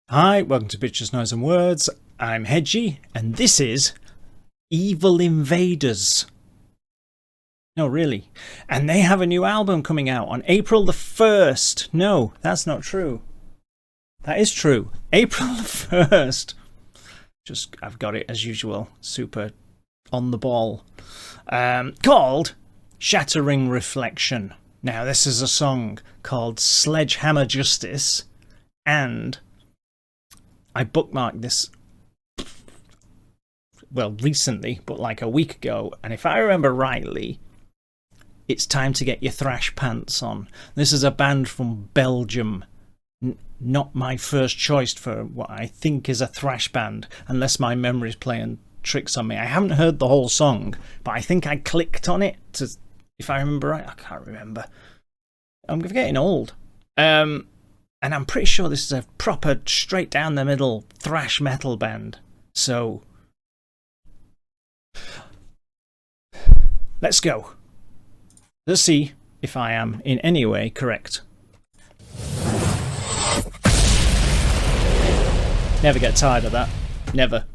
Hi, welcome to Pictures, Noise and Words. I'm Hedgie, and this is Evil Invaders. No, really. And they have a new album coming out on April the 1st. No, that's not true. That is true. April the 1st. I've got it as usual. Super on the ball. Called Shattering Reflection. Now, this is a song called Sledgehammer Justice, and I bookmarked this, well, recently, but like a week ago, and if I remember rightly, it's time to get your thrash pants on. This is a band from Belgium. Not my first choice for what I think is a thrash band, unless my memory's playing tricks on me. I haven't heard the whole song, but I think I clicked on it, if I remember right. I can't remember. I'm getting old. And I'm pretty sure this is a proper straight down the middle thrash metal band. So let's go. Let's see if I am in any way correct. Never get tired of that. Never.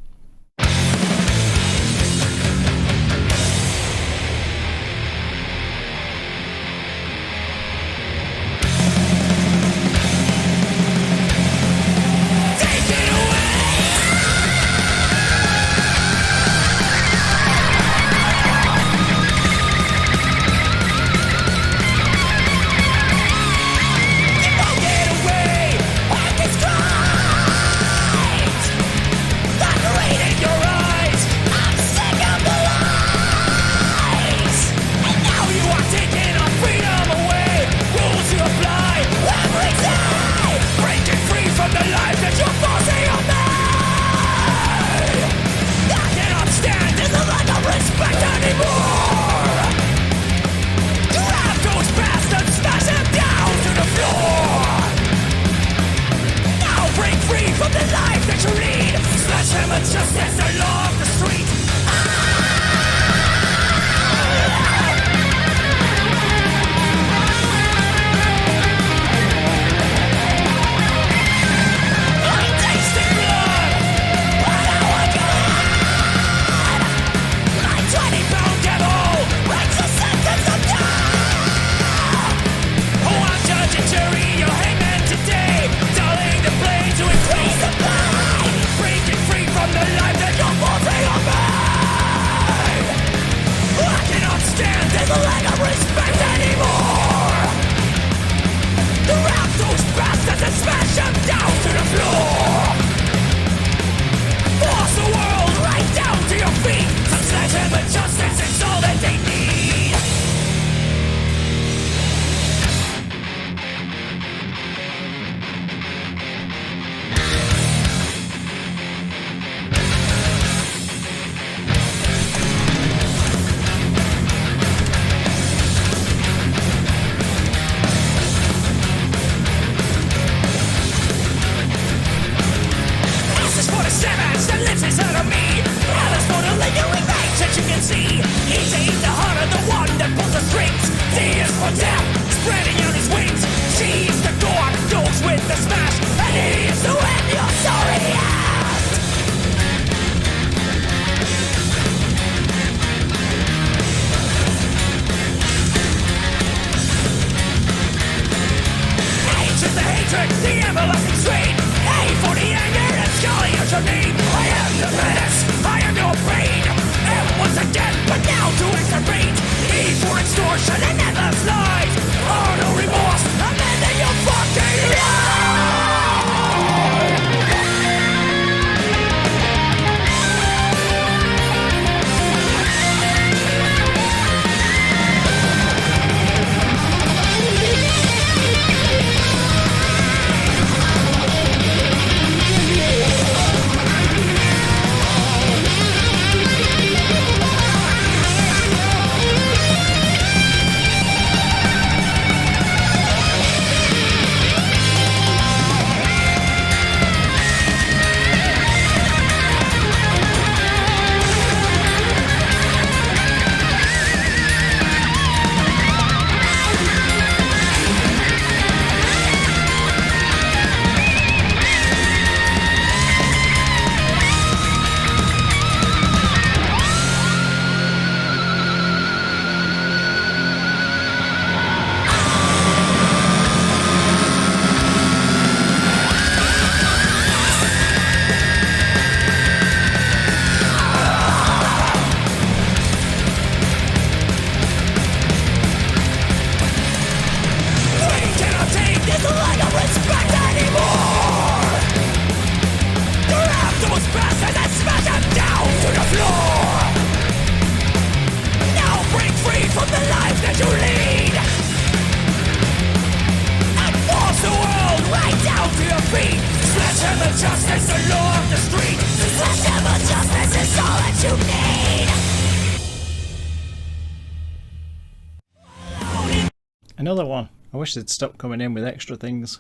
another one. I wish they'd stop coming in with extra things.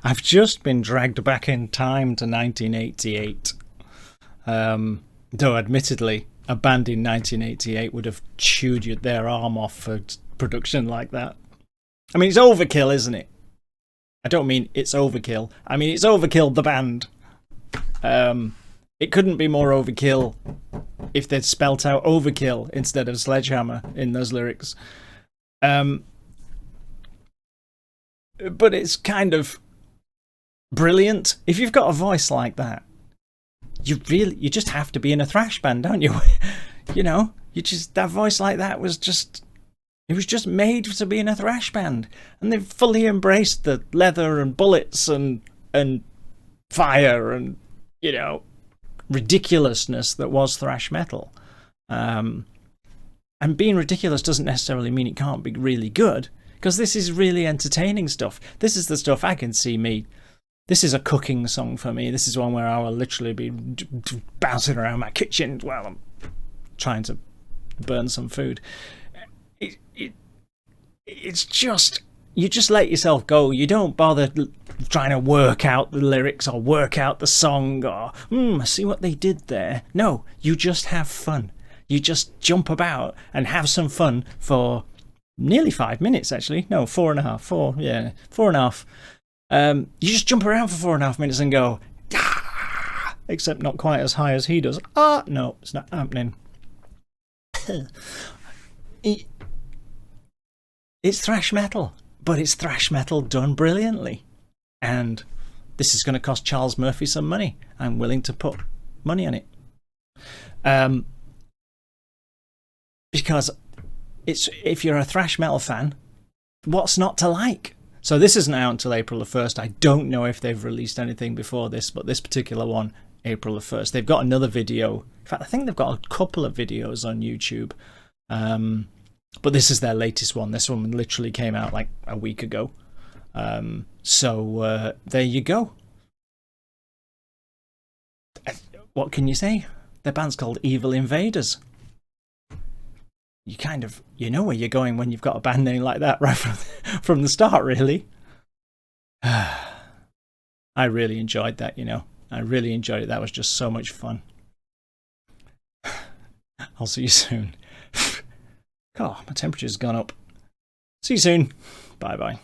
I've just been dragged back in time to 1988. Though admittedly, a band in 1988 would have chewed their arm off for production like that. I mean, it's overkill, isn't it? I don't mean it's overkill. I mean, it's overkill the band. It couldn't be more overkill if they'd spelt out overkill instead of sledgehammer in those lyrics. But it's kind of brilliant. If you've got a voice like that, you just have to be in a thrash band, don't you? You know, that voice like that was just, it was just made to be in a thrash band. And they've fully embraced the leather and bullets and fire and, you know, ridiculousness that was thrash metal. And being ridiculous doesn't necessarily mean it can't be really good, because this is really entertaining stuff. This is the stuff I can see me. This is a cooking song for me. This is one where I will literally be bouncing around my kitchen while I'm trying to burn some food. It's just, you just let yourself go. You don't bother trying to work out the lyrics or work out the song or, I see what they did there. No, you just have fun. You just jump about and have some fun for nearly 5 minutes, actually. No, 4.5. 4.5. You just jump around for 4.5 minutes and go, ah! Except not quite as high as he does. No, it's not happening. It's thrash metal, but it's thrash metal done brilliantly. And this is going to cost Charles Murphy some money. I'm willing to put money on it. Because if you're a thrash metal fan, what's not to like? So this isn't out until April the 1st. I don't know if they've released anything before this, but this particular one, April the 1st. They've got another video. In fact, I think they've got a couple of videos on YouTube. But this is their latest one. This one literally came out like a week ago. So there you go. What can you say? Their band's called Evil Invaders. You know where you're going when you've got a band name like that right from the start, really. I really enjoyed that, you know. I really enjoyed it. That was just so much fun. I'll see you soon. God, my temperature's gone up. See you soon. Bye-bye.